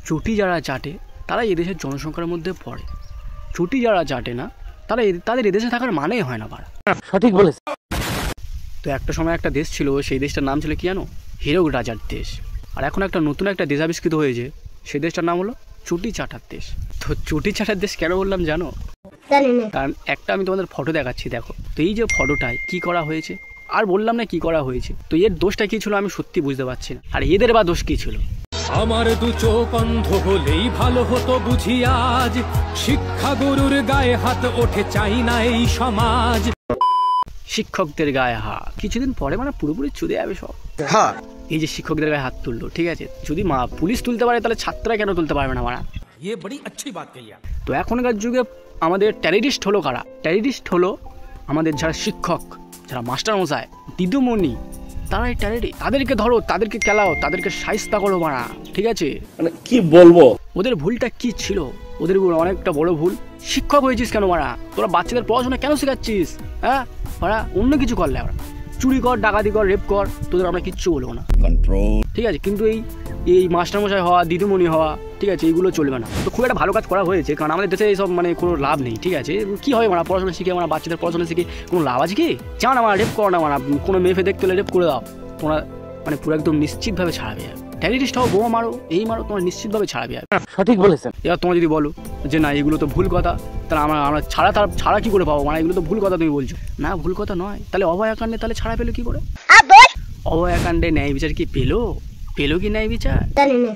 চটি যারা চাটে তারা এদেশের জনসংখ্যার মধ্যে পড়ে, চটি যারা চাটে না তারা তাদের এদেশে থাকার মানেই হয় না পারা। সঠিক বলেছে। তো একটা সময় একটা দেশ ছিল, সেই দেশটার নাম ছিল কি জানো? হীরক রাজার দেশ। আর এখন একটা নতুন একটা দেশ আবিষ্কৃত হয়েছে, সেই দেশটার নাম হলো চটি চাটার দেশ। তো চটি চাটার দেশ কেন বললাম জানো? কারণ একটা আমি তোমাদের ফটো দেখাচ্ছি, দেখো। তো এই যে ফটোটায় কি করা হয়েছে, আর বললাম না কি করা হয়েছে। তো এর দোষটা কি ছিল আমি সত্যি বুঝতে পারছি না। আর এদের বা দোষ কি ছিল? আমার দু চোখ অন্ধ হলেই ভালো হতো বুঝি আজ, শিক্ষা গুরুর গায়ে হাত ওঠে চাই না এই সমাজ। শিক্ষকদের গায়ে হাত কিছুদিন পরে মানে পুরোপুরি চুদে যাবে সব। হ্যাঁ, এই যে শিক্ষকদের গায়ে হাত তুললো, ঠিক আছে, যদি পুলিশ তুলতে পারে তাহলে ছাত্ররা কেন তুলতে পারবে না মারা? ये बड़ी अच्छी बात कही। তো এখনকার যুগে আমাদের টেররিস্ট হলো কারা? টেররিস্ট হলো আমাদের যারা শিক্ষক, যারা মাস্টারমশাই, দিদিমণি, তারাই টেররিস্ট। তাদেরকে ধরো, তাদেরকে কেলাও, তাদেরকে শায়েস্তা করো মারা, ঠিক আছে? মানে কি বলবো, ওদের ভুলটা কি ছিল? ওদের অনেকটা বড় ভুল। শিক্ষক হয়েছিস কেন মারা? তোরা বাচ্চাদের পড়াশোনা কেন শেখাচ্ছিস? হ্যাঁ মারা, অন্য কিছু করলে আমরা চুরি কর, ডাকাতি কর, রেপ কর, তোদের আমরা কিচ্ছু বলবো না, ঠিক আছে? কিন্তু এই মাস্টারমশাই হওয়া, দিদিমণি হওয়া, ঠিক আছে, এইগুলো চলবে না। তো খুব একটা ভালো কাজ করা হয়েছে, কারণ আমাদের দেশে এইসব মানে কোনো লাভ নেই, ঠিক আছে? কী হয় মারা, পড়াশোনা শিখে আমরা বাচ্চাদের পড়াশোনা শিখে কোনো লাভ আছে কি? চাও না মারা, রেপ করো না মারা, কোনো মেয়ে ফে দেখতে হলে রেপ করে দাও, তোমরা মানে পুরো একদম নিশ্চিতভাবে ছাড়াবে। টেররিস্ট হও, বোমা মারো, এই মারো, তোমার নিশ্চিতভাবে ছাড়াবে। সঠিক বলেছেন। এবার তোমরা যদি বলো যে না এগুলো তো ভুল কথা, তাহলে আমরা ছাড়া কি করে পাবো? মানে এগুলো তো ভুল কথা তুমি বলছো। না, ভুল কথা নয়। তাহলে অভয়াকাণ্ডে তাহলে ছাড়া পেলো কি করে? অভয়াকাণ্ডে ন্যায় বিচার কি পেলো কি ন্যায় বিচার?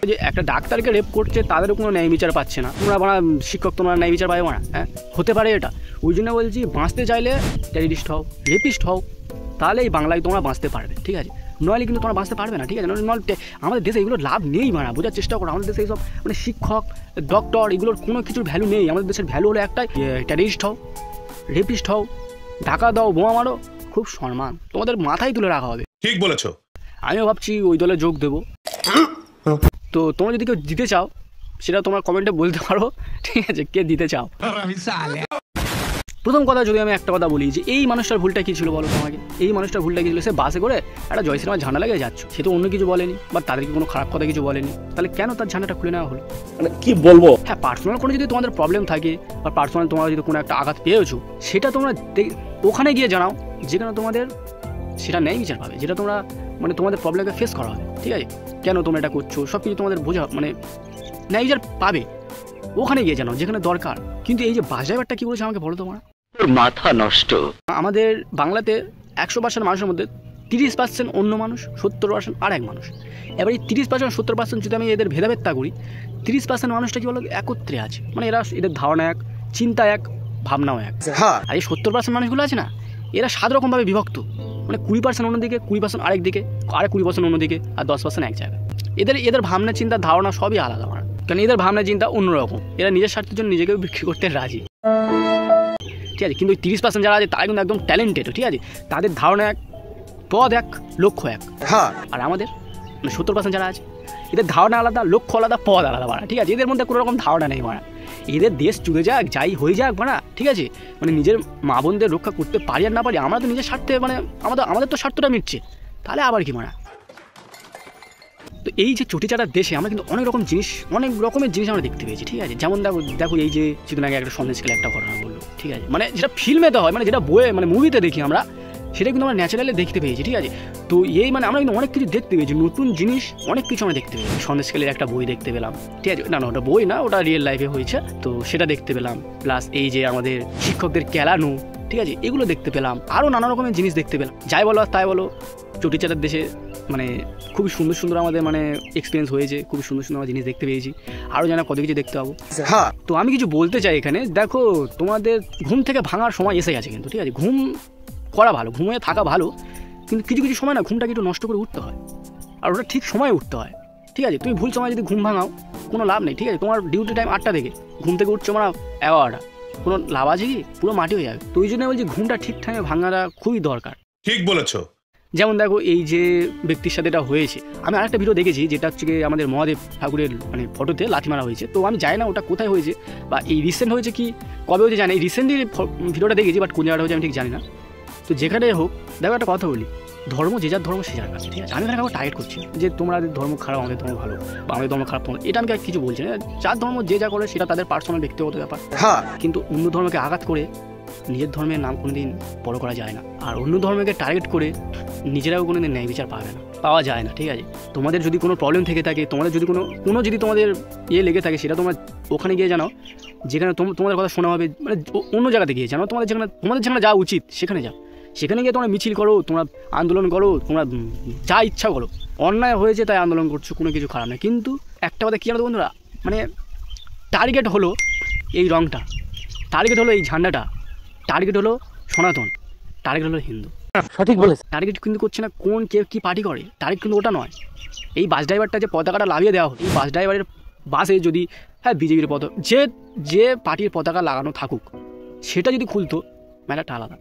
যে একটা ডাক্তারকে রেপ করছে তাদেরও কোনো ন্যায় বিচার পাচ্ছে না, তোমরা মানে শিক্ষক তোমরা ন্যায় বিচার পাবে না? হ্যাঁ, হতে পারে এটা। ওই জন্য বলছি, বাঁচতে চাইলে টেররিস্ট হও, রেপিস্ট হও, তাহলে এই বাংলায় তোমরা বাঁচতে পারবে, ঠিক আছে? নইলে কিন্তু তোমরা বাঁচতে পারবে না, ঠিক আছে? নইলে আমাদের দেশে এগুলো লাভ নেই মারা, বোঝার চেষ্টা করো। আমাদের দেশে এইসব মানে শিক্ষক, ডক্টর, এগুলোর কোনো কিছুর ভ্যালু নেই। আমাদের দেশের ভ্যালু হলো একটাই, টেররিস্ট হও, রেপিস্ট হও, টাকা দাও, বোমা মারো, খুব সম্মান, তোমাদের মাথায় তুলে রাখা হবে। ঠিক বলেছো। আমিও ভাবছি ওই দলে যোগ দেবো। তো তোমরা যদি কেউ দিতে চাও সেটা তোমার কমেন্টে বলতে পারো, ঠিক আছে, কে দিতে চাও। প্রথম কথা যদি আমি একটা কথা বলি, যে এই মানুষটার ভুলটা কী ছিল বলো তোমাকে? এই মানুষটার ভুলটা কী ছিল? সে বাসে করে একটা জয় সিনেমার ঝান্ডা লাগিয়ে যাচ্ছ, সে তো অন্য কিছু বলেনি বা তাদেরকে কোনো খারাপ কথা কিছু বলেনি, তাহলে কেন তার ঝান্ডাটা খুলে নেওয়া হলো? মানে কি বলবো? হ্যাঁ, পার্সোনাল কোনো যদি তোমাদের প্রবলেম থাকে বা পার্সোনাল তোমরা যদি কোনো একটা আঘাত পেয়েছো, সেটা তোমরা ওখানে গিয়ে জানাও, যেখানে তোমাদের সেটা ন্যায় বিচার পাবে, যেটা তোমরা মানে তোমাদের প্রবলেমকে ফেস করা হবে, ঠিক আছে? কেন তোমরা এটা করছো সব কিছু তোমাদের বোঝা, মানে ন্যায় বিচার পাবে, ওখানে গিয়ে জানাও যেখানে দরকার। কিন্তু এই যে বাস ড্রাইভারটা কী বলেছে আমাকে বলো তোমরা? মাথা নষ্ট। আমাদের বাংলাতে 100% মানুষের মধ্যে 30% অন্য মানুষ, 70% আর এক মানুষ। এবার এই 30% 70% যদি আমি এদের ভেদাভেদটা করি, 30% মানুষটা কি বলো একত্রে আছে, মানে এদের ধারণা এক, চিন্তা এক, ভাবনাও এক। আর এই 70% মানুষগুলো আছে না, এরা 7 রকমভাবে বিভক্ত, মানে 20% অন্যদিকে, 20% আরেক দিকে, আর 20% অন্যদিকে, আর 10% এক জায়গায়। এদের ভাবনা চিন্তা ধারণা সবই আলাদা, মানে কারণ এদের ভাবনা চিন্তা অন্যরকম। এরা নিজের স্বার্থের জন্য নিজেকেও বিক্রি করতে রাজি, ঠিক আছে? কিন্তু ওই 30% যারা আছে তারা কিন্তু একদম ট্যালেন্টেড, ঠিক আছে? তাদের ধারণা এক, পদ এক, লক্ষ্য এক। আর আমাদের মানে 70% যারা আছে, এদের ধারণা আলাদা, লক্ষ্য আলাদা, পদ আলাদা মারা, ঠিক আছে? এদের মধ্যে কোনো রকম ধারণা নেই মারা। এদের দেশ চুরে যাক, যাই হয়ে যাক মারা, ঠিক আছে? মানে নিজের মা বোনদের রক্ষা করতে পারি আর না পারি, আমরা তো নিজের স্বার্থে, মানে আমাদের তো স্বার্থটা মিটছে, তাহলে আবার কি মারা? তো এই যে চটি চাটার দেশে আমরা কিন্তু অনেক রকমের জিনিস আমরা দেখতে পেয়েছি, ঠিক আছে? যেমন দেখো এই যে কিছুদিন আগে একটা সন্দেশকালে একটা ঘটনা বললো, ঠিক আছে? মানে যেটা ফিল্মেতে হয়, মানে যেটা বইয়ে মানে মুভিতে দেখি আমরা, সেটা কিন্তু আমরা ন্যাচারালি দেখতে পেয়েছি, ঠিক আছে? তো এই মানে আমরা কিন্তু অনেক কিছু দেখতে পেয়েছি, নতুন জিনিস অনেক কিছু আমরা দেখতে পেয়েছি। সন্দেশকালের একটা বই দেখতে পেলাম, ঠিক আছে? না ওটা বই না, ওটা রিয়েল লাইফে হয়েছে, তো সেটা দেখতে পেলাম। প্লাস এই যে আমাদের শিক্ষকদের কেলানো, ঠিক আছে, এগুলো দেখতে পেলাম। আরও নানা রকমের জিনিস দেখতে পেলাম। যাই বলো আর তাই বলো, চটি চাটার দেশে মানে খুবই সুন্দর আমাদের মানে এক্সপিরিয়েন্স হয়েছে, খুবই সুন্দর জিনিস দেখতে পেয়েছি, আরও যেন কত কিছু দেখতে পাবো। তো আমি কিছু বলতে চাই এখানে, দেখো তোমাদের ঘুম থেকে ভাঙার সময় এসে গেছে কিন্তু, ঠিক আছে? ঘুম করা ভালো, ঘুমিয়ে থাকা ভালো, কিন্তু কিছু সময় না ঘুমটাকে একটু নষ্ট করে উঠতে হয়, আর ওটা ঠিক সময়ে উঠতে হয়, ঠিক আছে? তুমি ভুল সময় যদি ঘুম ভাঙাও কোনো লাভ নেই, ঠিক আছে? তোমার ডিউটি টাইম 8টা থেকে, ঘুম থেকে উঠছো মানে 11টা, কোনো লাভ আছে কি? পুরো মাটি হয়ে যাবে। তো ওই জন্য বলছি ঘুমটা ঠিক টাইমে ভাঙাটা খুবই দরকার। ঠিক বলেছো। যেমন দেখো এই যে ব্যক্তির সাথে এটা হয়েছে, আমি আরেকটা ভিডিও দেখেছি যেটা হচ্ছে আমাদের মহাদেব ঠাকুরের মানে ফটোতে লাথি মারা হয়েছে। তো আমি জানি না ওটা কোথায় হয়েছে বা এই রিসেন্ট হয়েছে কি কবে হয়েছে জানি, এই রিসেন্টলি ভিডিওটা দেখেছি, বাট কোন জায়গাটা হয়েছে আমি ঠিক জানি না। তো যেখানে হোক, দেখো একটা কথা বলি, ধর্ম যে যার ধর্ম সে যার কাছে, ঠিক আছে? আমি এখানে কাউকে টার্গেট করছি না যে তোমরা ধর্ম খারাপ আমাদের ধর্ম ভালো বা আমাদের ধর্ম খারাপ তোমার, এটা আমি কিছু বলছি না। যার ধর্ম যে যা করে সেটা তাদের পার্সোনাল ব্যক্তিগত ব্যাপার। কিন্তু অন্য ধর্মকে আঘাত করে নিজের ধর্মের নাম কোনোদিন বড় করা যায় না, আর অন্য ধর্মকে টার্গেট করে নিজেরাও কোনোদিন ন্যায় বিচার পাওয়া যায় না, ঠিক আছে? তোমাদের যদি কোনো প্রবলেম থেকে থাকে, তোমাদের যদি কোনো যদি তোমাদের লেগে থাকে, সেটা তোমরা ওখানে গিয়ে জানাও যেখানে তোমাদের কথা শোনা হবে, মানে অন্য জায়গাতে গিয়ে জানাও। তোমাদের যেখানে যাওয়া উচিত সেখানে যাও, সেখানে গিয়ে তোমরা মিছিল করো, তোমরা আন্দোলন করো, তোমরা যা ইচ্ছা করো। অন্যায় হয়েছে তাই আন্দোলন করছো, কোনো কিছু খারাপ না। কিন্তু একটা কথা কী জানো বন্ধুরা, মানে টার্গেট হলো এই রংটা, টার্গেট হলো এই ঝান্ডাটা, টার্গেট হলো সনাতন, টার্গেট হলো হিন্দু। সঠিক বলেছেন। টার্গেট কিন্তু করছে না কোন কে কী পার্টি করে, টার্গেট কিন্তু ওটা নয়। এই বাস ড্রাইভারটা যে পতাকাটা লাভিয়ে দেওয়া হলো, এই বাস ড্রাইভারের বাসে যদি বিজেপির যে পার্টির পতাকা লাগানো থাকুক সেটা যদি খুলতো ম্যাটারটা আলাদা।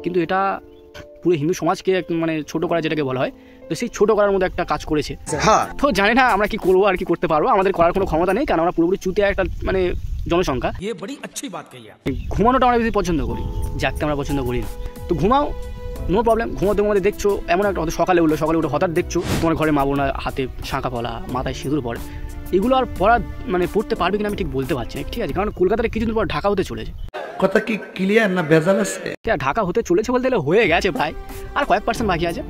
কিন্তু এটা পুরো হিন্দু সমাজকে মানে ছোটো করা যেটাকে বলা হয়, তো সেই ছোটো করার মধ্যে একটা কাজ করেছে। তো জানি না আমরা কি করবো আর কি করতে পারবো, আমাদের করার কোনো ক্ষমতা নেই, কারণ আমরা পুরোপুরি চুতে একটা মানে জনসংখ্যা। ঘুমানোটা আমরা বেশি পছন্দ করি, জাগতে আমরা পছন্দ করি না। তো ঘুমাও, নো প্রবলেম। ঘুমাতে দেখছো এমন একটা হয়তো সকালে উঠে হঠাৎ দেখছো তোমার ঘরে মা বোনা হাতে শাঁখা পলা, মাথায় সিঁদুর পড়ে। এগুলো আর পড়তে পারবে কিনা আমি ঠিক বলতে পারছি না, ঠিক আছে? কারণ কলকাতার কিছুদিন পর ঢাকা হতে চলেছে। কথা কি ক্লিয়ার না ভেজাল আছে? ঢাকা হতে চলেছে বলতে গেলে হয়ে গেছে প্রায়, আর কয়েক পার্সেন্ট বাকি আছে,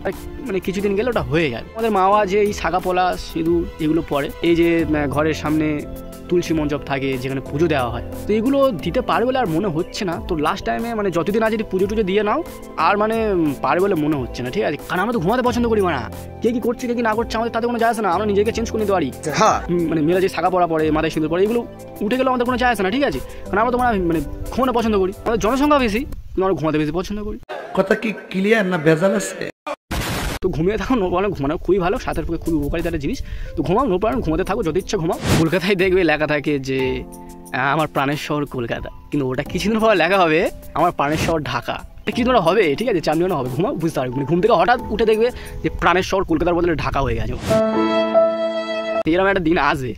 মানে কিছুদিন গেলে ওটা হয়ে যাবে। আমাদের মাওয়া যে এই শাঁখা পলা সিঁদুর এগুলো পরে, এই যে ঘরের সামনে তুলসী মণ্ডপ থাকে যেখানে পুজো দেওয়া হয়, তো এগুলো দিতে পারে বলে আর মনে হচ্ছে না। তো লাস্ট টাইমে মানে যতদিন আজ যদি পুজো টুজো দিয়ে নাও আর মানে পারে বলে মনে হচ্ছে না, ঠিক আছে? কারণ আমরা তো ঘুমাতে পছন্দ করি, মানে কে কি করছে কে কি না করছে আমাদের তাতে কোনো যায় আসে না, আমরা নিজেকে চেঞ্জ করে নিতে পারি। মানে মেয়েরা যে শাঁখা পরা পরে, মাথায় সিঁদুর পরে, এগুলো উঠে গেলে আমাদের কোনো যায় আসে না, ঠিক আছে? কারণ আমরা তো মানে ঘুমাতে পছন্দ করি, আমাদের জনসংখ্যা বেশি, কিন্তু আমরা ঘুমাতে বেশি পছন্দ করি। কথা কি ক্লিয়ার না ভেজাল আছে? তো ঘুমিয়ে থাকো, নো প্রবলেম। ঘুমানো খুবই ভালো, স্বাস্থ্যের পক্ষে খুবই উপকারিতা একটা জিনিস। তো ঘুমাও, নো প্রবলেম, ঘুমাতে থাকো, যদি ইচ্ছা ঘুমাও। কলকাতায় দেখবে লেখা থাকে যে আমার প্রাণের শহর কলকাতা, কিন্তু ওটা কিছুদিন পর লেখা হবে আমার প্রাণের শহর ঢাকা। কিছুদিন হবে, ঠিক আছে? চামড়ানো হবে, ঘুমাও, বুঝতে পারবে। মানে ঘুম থেকে হঠাৎ উঠে দেখবে যে প্রাণের শহর কলকাতার বদলে ঢাকা হয়ে গেছে। এরকম একটা দিন আসবে,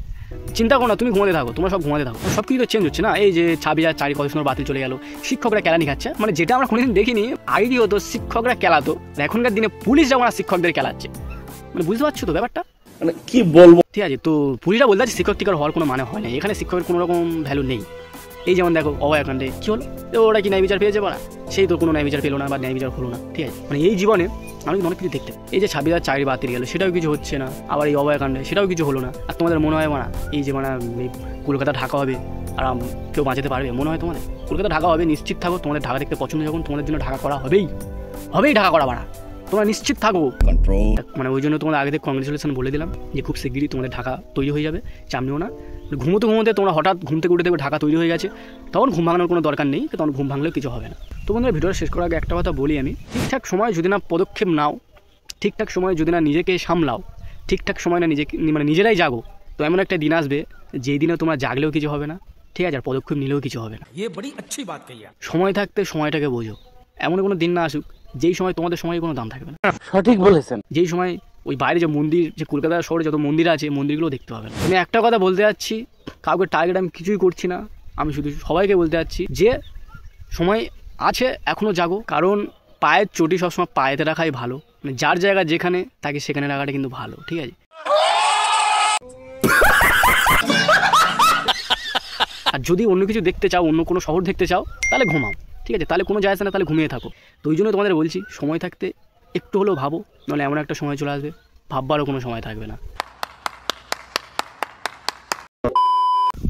চিন্তা করো না, তুমি ঘুমাতে থাকো, তোমরা সব ঘুমাতে থাকো। সব কিছু তো চেঞ্জ হচ্ছে না। এই যে 26,004 কত সুন্দর বাতিল চলে গেল, শিক্ষকরা কেলানি খাচ্ছে, মানে যেটা আমরা কোনোদিন দেখিনি। আগে হতো শিক্ষকরা কেলাতো, এখনকার দিনে পুলিশ যখন শিক্ষকদের কেলাচ্ছে, মানে বুঝতে পারছো তো ব্যাপারটা? মানে কি বলবো, ঠিক আছে? তো পুলিশরা বলতে আছে শিক্ষক টিকার হওয়ার কোনো মানে হয় না, এখানে শিক্ষকের কোনো রকম ভ্যালু নেই। এই যেমন দেখো অভয়াকাণ্ডে কী হলো, ওরা কি ন্যায় বিচার পেয়েছে না? সেই তো কোনো ন্যায় বিচার পেলো না বা ন্যায় বিচার হলো না, ঠিক আছে? মানে এই জীবনে আমি অনেক কিছু দেখতে, এই যে 26,004 বাতিল গেল সেটাও কিছু হচ্ছে না, আবার এই অভয়াকাণ্ডে সেটাও কিছু হলো না। আর তোমাদের মনে হয় না এই যে মানে এই কলকাতা ঢাকা হবে আর কেউ বাঁচাতে পারবে? মনে হয় তোমাদের কলকাতা ঢাকা হবে? নিশ্চিত থাকো, তোমাদের ঢাকা দেখতে পছন্দ, যখন তোমাদের জন্য ঢাকা করা হবেই ঢাকা করা বাড়া, তোমরা নিশ্চিত থাকো। মানে ওই জন্য তোমাদের আগে থেকে কংগ্রেচুলেশন বলে দিলাম যে খুব শীঘ্রই তোমাদের ঢাকা তৈরি হয়ে যাবে, চামনিও না। ঘুমোতে তোমরা হঠাৎ ঘুম থেকে উঠে দেখবে ঢাকা তৈরি হয়ে গেছে, তখন ঘুম ভাঙানোর কোনো দরকার নেই, তখন ঘুম ভাঙলেও কিছু হবে না। তো বন্ধুরা, ভিডিওটা শেষ করার আগে একটা কথা বলি আমি, ঠিকঠাক সময় যদি না পদক্ষেপ নাও, ঠিকঠাক সময় যদি না নিজেকে সামলাও, ঠিকঠাক সময় না নিজেরাই জাগো, তো এমন একটা দিন আসবে যেই দিনে তোমরা জাগলেও কিছু হবে না, ঠিক আছে? আর পদক্ষেপ নিলেও কিছু হবে না। সময় থাকতে সময়টাকে বোঝো, এমন কোনো দিন না আসুক যেই সময় তোমাদের সময় কোনো দাম থাকবে না। সঠিক বলেছেন। যেই সময় ওই বাইরে যে মন্দির, যে কলকাতা শহরে যত মন্দির আছে, মন্দিরগুলো দেখতে পাবে না। আমি একটা কথা বলতে যাচ্ছি, কাউকে টার্গেট আমি কিছুই করছি না, আমি শুধু সবাইকে বলতে যাচ্ছি যে সময় আছে, এখনও জাগো। কারণ পায়ের চটি সবসময় পায়েতে রাখাই ভালো, মানে যার জায়গা যেখানে তাকে সেখানে রাখাটা কিন্তু ভালো, ঠিক আছে? আর যদি অন্য কিছু দেখতে চাও, অন্য কোনো শহর দেখতে চাও, তাহলে ঘুমাও, ঠিক আছে? তাহলে কোনো যায় না, তাহলে ঘুমিয়ে থাকো। তো ওই জন্য তোমাদের বলছি, সময় থাকতে একটু হলেও ভাবো, নাহলে এমন একটা সময় চলে আসবে ভাববারও কোনো সময় থাকবে না।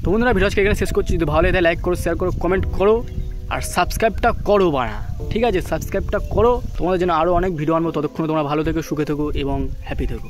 তো বন্ধুরা, ভিডিও আজকে এখানে শেষ করছি। যদি ভালো লাগে লাইক করো, শেয়ার করো, কমেন্ট করো, আর সাবস্ক্রাইবটা করো বাড়া, ঠিক আছে? সাবস্ক্রাইবটা করো, তোমাদের জন্য আরও অনেক ভিডিও আনবো। ততক্ষণে তোমরা ভালো থেকো, সুখে থেকো এবং হ্যাপি থেকো।